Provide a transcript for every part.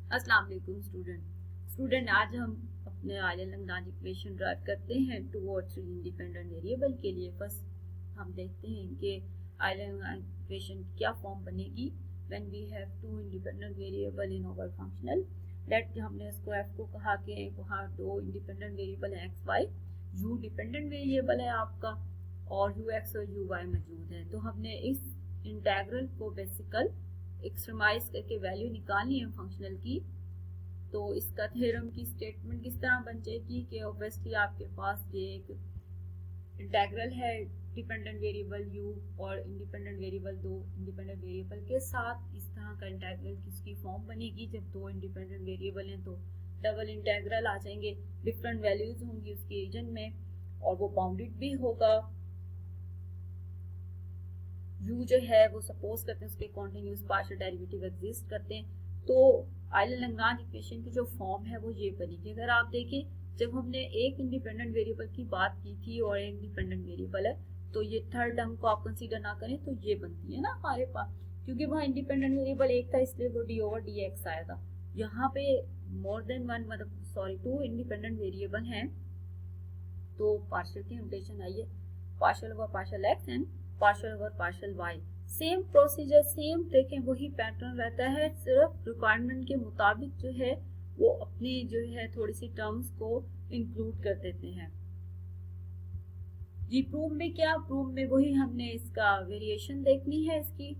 अस्सलाम वालेकुम स्टूडेंट आज हम अपने आइलैंड इक्वेशन ड्राइव करते हैं 2 और 3 इंडिपेंडेंट वेरिएबल के लिए। फर्स्ट हम देखते हैं कि आइलैंड इक्वेशन क्या फॉर्म बनेगी when we have 2 independent variable in our functional. Let हमने इसको f को कहा कि वहाँ 2 इंडिपेंडेंट वेरिएबल हैं x y, u dependent variable है आपका और ux और uy मौजूद है। तो हमने इस इंटेग्रल को बेसिकल एक्सट्रीमाइज करके वैल्यू निकालनी है फंक्शनल की। तो इसका थ्योरम की स्टेटमेंट किस तरह बन जाएगी कि ऑब्वियसली आपके पास ये एक इंटेग्रल है डिपेंडेंट वेरिएबल u और इंडिपेंडेंट वेरिएबल 2 इंडिपेंडेंट वेरिएबल के साथ। इस तरह का इंटेग्रल किसकी फॉर्म बनेगी जब 2 इंडिपेंडेंट वेरिएबल हैं, तो डबल इंटेग्रल आ जाएंगे, डिफरेंट वैल्यूज होंगी उसकी रीजन में और वो बाउंडेड भी होगा। u जो है वो सपोज करते हैं उसके कॉन्टिन्यूस पार्शियल डेरिवेटिव एग्जिस्ट करते हैं। तो आइलैंड इक्वेशन की जो फॉर्म है वो ये बनेगी। अगर आप देखें जब हमने एक इंडिपेंडेंट वेरिएबल की बात की थी और एक डिपेंडेंट वेरिएबल है, तो ये थर्ड टर्म को आप कंसीडर ना करें तो ये बनती है ना हमारे पास, क्योंकि वहाँ इंडिपेंडेंट वेरिएबल एक था इसलिए वो डी ओवर डी एक्स आया था। यहाँ पे मोर देन वन मतलब 2 इंडिपेंडेंट वेरिएबल हैं, तो पार्शियल की नोटेशन आई है partial over partial x and partial over partial y. Same procedure same देखें वही पैटर्न रहता है, सिर्फ रिक्वायरमेंट के मुताबिक जो है वो अपनी जो है थोड़ी सी टर्म्स को इंक्लूड कर देते हैं। जी प्रूव में क्या, प्रूव में वही हमने इसका वेरिएशन देखनी है इसकी।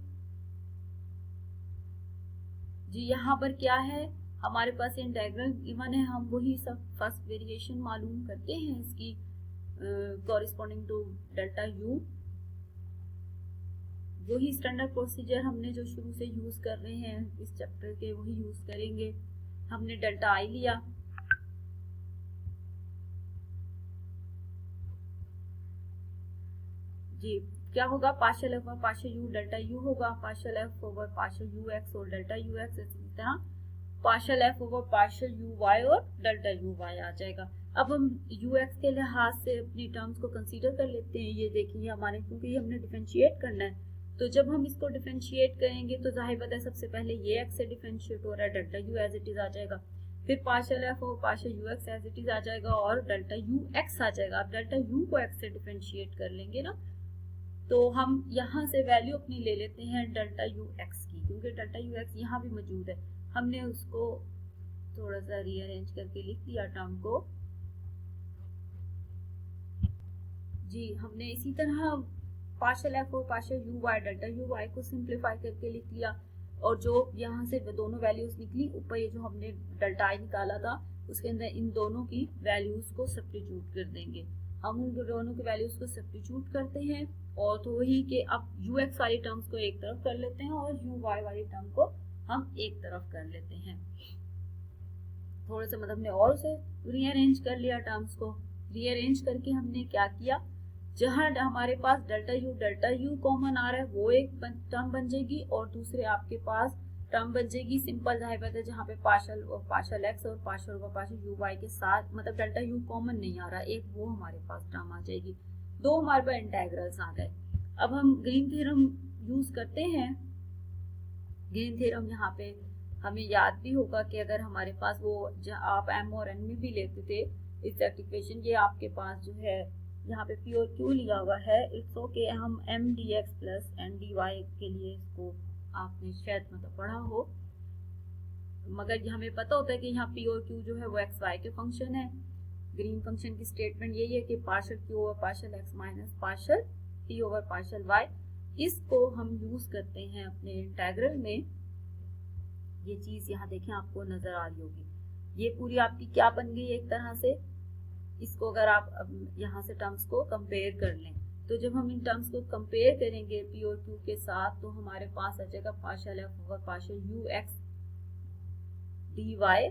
जी यहाँ पर क्या है हमारे पास इंटेग्रल गिवन है, हम वही सब फर्स्ट वेरिएशन मालूम करते हैं इसकी कॉरिस्पॉन्डिंग टू डेल्टा यू। वही स्टैंडर्ड प्रोसीजर हमने जो शुरू से यूज कर रहे हैं इस चैप्टर के वही यूज करेंगे। हमने डेल्टा आई लिया, जी क्या होगा partial f over partial u delta u होगा, partial f over partial u x और डेल्टा यू एक्स, इसी तरह partial f over partial u y और डेल्टा यू वाई आ जाएगा। अब हम यू एक्स के लिहाज से अपनी टर्म्स को कंसीडर कर लेते हैं। ये देखिए हमारे क्योंकि हमने डिफरेंशिएट करना है, तो जब हम इसको डिफरेंशिएट करेंगे तो जाहिर बात है सबसे पहले ये एक्स से डिफरेंशिएट हो रहा है, delta u as it is आ जाएगा, फिर पार्शियल एफ और partial u x as it is आ जाएगा और डेल्टा यू एक्स आ जाएगा। अब डेल्टा यू को एक्स से डिफरेंशिएट कर लेंगे ना, तो हम यहाँ से वैल्यू अपनी ले लेते हैं डेल्टा यू एक्स की, क्योंकि डेल्टा यू एक्स यहाँ भी मौजूद है। हमने उसको थोड़ा सा रीअरेंज करके लिख दिया टर्म को। जी हमने इसी तरह पार्शियल एफ और partial u y delta u y को सिंप्लीफाई करके लिख लिया, और जो यहाँ से दोनों वैल्यूज निकली ऊपर ये जो हमने डेल्टा आई निकाला था उसके अंदर इन दोनों की वैल्यूज को सब्स्टिट्यूट कर देंगे। हम उन दोनों की वैल्यूज को सब्स्टिट्यूट करते हैं और तो वही कि अब यू एक्स वाली टर्म्स को एक तरफ कर लेते हैं और यू वाई वाली टर्म को हम एक तरफ कर लेते हैं। थोड़े से मतलब ने और से रीअरेंज कर लिया टर्म्स को। रीअरेंज करके हमने क्या किया, जहां हमारे पास डेल्टा यू कॉमन आ रहा है वो एक टर्म बन जाएगी और दूसरे आपके पास टर्म बन जाएगी सिंपल जाहिर बात है जहाँ पे पार्शियल एक्स और पार्शियल यू वाई के साथ मतलब डेल्टा यू कॉमन नहीं आ रहा, एक वो हमारे पास टर्म आ जाएगी। दो हमारे पास इंटेग्रल्स आ गए। अब हम ग्रीन थ्योरम यूज करते हैं। ग्रीन थ्योरम यहाँ पे हमें याद भी होगा कि अगर हमारे पास वो आप एम और एन में भी लेते थे एग्जैक्ट इक्वेशन, ये आपके पास जो है यहाँ पे पी और क्यू लिया हुआ है, इट्स ओके हम m d x plus n d y के लिए इसको आपने शायद मतलब पढ़ा हो, मगर हमें पता होता है कि यहाँ पी और क्यू जो है वो एक्स वाई के फंक्शन है। ग्रीन फंक्शन की स्टेटमेंट यही है कि partial q over partial x minus partial p over partial y, इसको हम यूज करते हैं अपने इंटेग्रल में। ये चीज यहाँ देखें आपको नजर आ रही होगी, ये पूरी आपकी क्या बन गई एक तरह से। इसको अगर आप यहाँ से टर्म्स को कंपेयर कर लें तो जब हम इन टर्म्स को कंपेयर करेंगे पी और क्यू के साथ तो हमारे पास आ जाएगा partial f over partial u x d y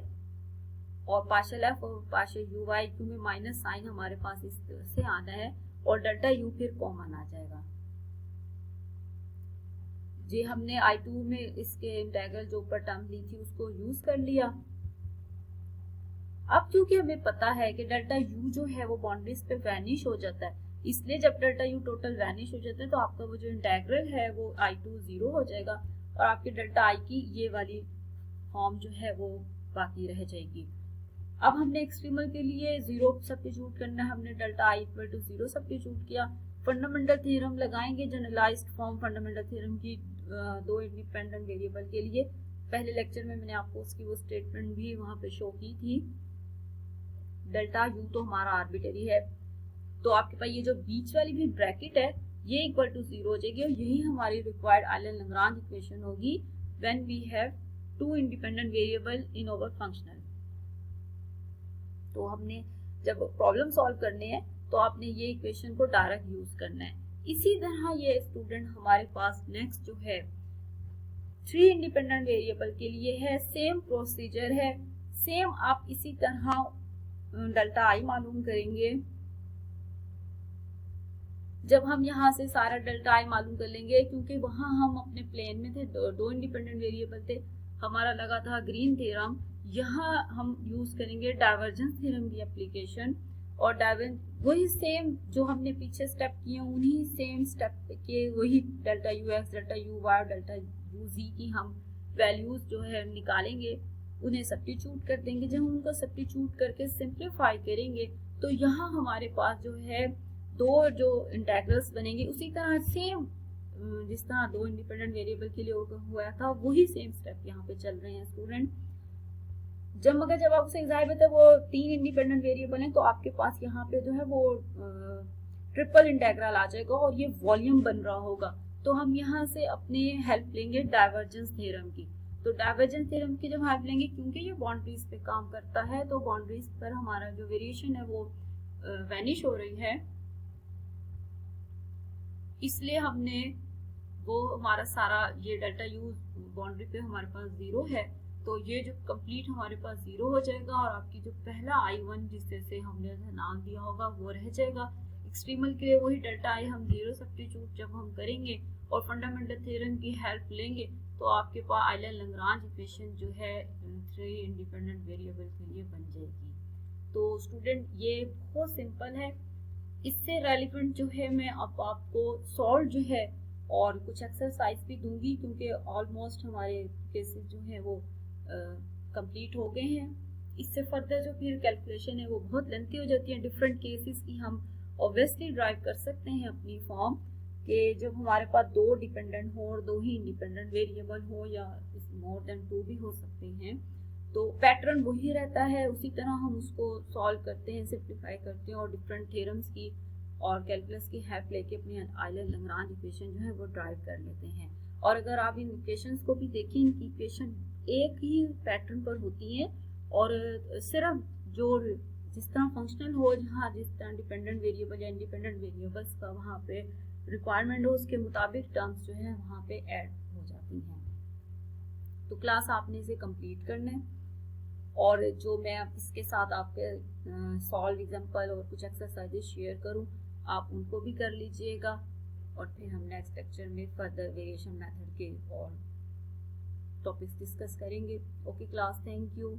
और partial f over partial u y, q में माइनस साइन हमारे पास इस तरह से आना है और डेल्टा यू फिर कॉमन आ जाएगा। जी हमने I2 में इसके इंटेग्रल जो ऊपर टर्म ली थी उसको यूज कर लिया। अब क्योंकि हमें पता है कि डेल्टा यू जो है वो बाउंड्रीज पे वैनिश हो जाता है, इसलिए जब डेल्टा यू टोटल वैनिश हो जाता है तो आपका वो जो इंटेग्रल है वो I2 0 हो जाएगा और आपके डेल्टा आई की ये वाली फॉर्म जो है वो बाकी रह जाएगी। अब हमने एक्सट्रीमल के लिए 0 सब्स्टिट्यूट करना है, हमने delta I equal to 0 substitute किया। फंडामेंटल थ्योरम लगाएंगे, जनरलाइज्ड फॉर्म फंडामेंटल थ्योरम की दो इंडिपेंडेंट वेरिएबल के लिए। पहले लेक्चर में मैंने आपको उसकी वो स्टेटमेंट भी वहां पे शो की थी। डेल्टा यू तो हमारा आर्बिटरी है, तो आपके पास ये जो बीच वाली भी ब्रैकेट है ये इक्वल टू 0 हो जाएगी, और यही हमारी रिक्वायर्ड आइलैंड-लैग्रांज इक्वेशन होगी when we have two independent variable in our functional. तो हमने जब प्रॉब्लम सॉल्व करने हैं तो आपने ये इक्वेशन को डायरेक्ट यूज करना है। इसी तरह ये स्टूडेंट हमारे पास नेक्स्ट जो है 3 इंडिपेंडेंट वेरिएबल के लिए है, सेम प्रोसीजर है, सेम आप इसी तरह डेल्टा आई मालूम करेंगे। जब हम यहाँ से सारा डेल्टा आई मालूम कर लेंगे, क्योंकि वहां हम अपने प्लेन में थे, दो इंडिपेंडेंट वेरिएबल थे, हमारा लगा था ग्रीन थ्योरम, यहाँ हम यूज करेंगे डाइवर्जेंस थ्योरम की एप्लीकेशन। और वही सेम जो हमने पीछे स्टेप किए उन्हीं सेम स्टेप के वही delta u x, delta u y, delta u z की हम वैल्यूज जो है निकालेंगे, उन्हें सब्स्टिट्यूट कर देंगे। जब हम उनको सब्स्टिट्यूट करके सिंप्लीफाई करेंगे तो यहाँ हमारे पास जो है दो जो इंटेग्रल्स बनेंगे, उसी तरह सेम जिस तरह दो इंडिपेंडेंट वेरिएबल के लिए हुआ था वही सेम स्टेप यहाँ पे चल रहे हैं स्टूडेंट। जब आपसे एग्जाम्पल है वो 3 इंडिपेंडेंट वेरिएबल हैं, तो आपके पास यहाँ पे जो है वो ट्रिपल इंटेग्रल आ जाएगा और ये वॉल्यूम बन रहा होगा। तो हम यहाँ से अपने हेल्प लेंगे डाइवर्जेंस थ्योरम की। तो डाइवर्जेंस थ्योरम की जब हेल्प लेंगे, क्योंकि ये बाउंड्रीज पे काम करता है, तो बाउंड्रीज पर हमारा जो वेरिएशन है वो वैनिश हो रही है, इसलिए हमने वो हमारा सारा ये डेल्टा यू बाउंड्री पे हमारे पास 0 है, तो ये जो कंप्लीट हमारे पास 0 हो जाएगा, और आपकी जो पहला I1 जिससे हमने नाम दिया होगा वो रह जाएगा। एक्सट्रीमल के लिए वही डेल्टा आई हम 0 सब्स्टिट्यूट जब हम करेंगे और फंडामेंटल थ्योरम की हेल्प लेंगे तो आपके पास आइलैंड-लैग्रांज इक्वेशन जो है 3 इंडिपेंडेंट वेरिएबल के लिए बन जाएगी। तो स्टूडेंट ये बहुत सिंपल है। इससे रेलिवेंट जो है मैं अब आपको सॉल्व जो है और कुछ एक्सरसाइज भी दूंगी, क्योंकि ऑलमोस्ट हमारे केसेस जो है वो कंप्लीट हो गए हैं। इससे फर्दर जो फिर कैलकुलेशन है वो बहुत लेंथी हो जाती है। डिफरेंट केसेस की हम ऑब्वियसली ड्राइव कर सकते हैं अपनी फॉर्म के, जब हमारे पास 2 डिपेंडेंट हो और 2 ही इंडिपेंडेंट वेरिएबल हो, या मोर देन 2 भी हो सकते हैं, तो पैटर्न वही रहता है, उसी तरह हम उसको सॉल्व करते हैं, सिंप्लीफाई करते हैं और डिफरेंट थ्योरम्स की और कैलकुलस की हेल्प लेके अपनी आइलैंड-लैग्रांज इक्वेशन जो है वो ड्राइव कर लेते हैं। और अगर आप इन इक्वेशंस को भी देखें, इनकी इक्वेशन एक ही पैटर्न पर होती है, और सिर्फ जो जिस तरह फंक्शनल हो, जहाँ जिस तरह डिपेंडेंट वेरिएबल या इंडिपेंडेंट वेरिएबल्स का वहाँ पे रिक्वायरमेंट हो, उसके मुताबिक टर्म्स जो है वहाँ पे ऐड हो जाती हैं। तो क्लास आपने इसे कंप्लीट करना है, और जो मैं इसके साथ आपके सॉल्व एग्जांपल और कुछ एक्सरसाइजेस शेयर करूं, आप उनको भी कर लीजिएगा, और फिर हम नेक्स्ट लेक्चर में फर्दर वेरिएशन मेथड के और टॉपिक्स डिस्कस करेंगे। Okay class, thank you.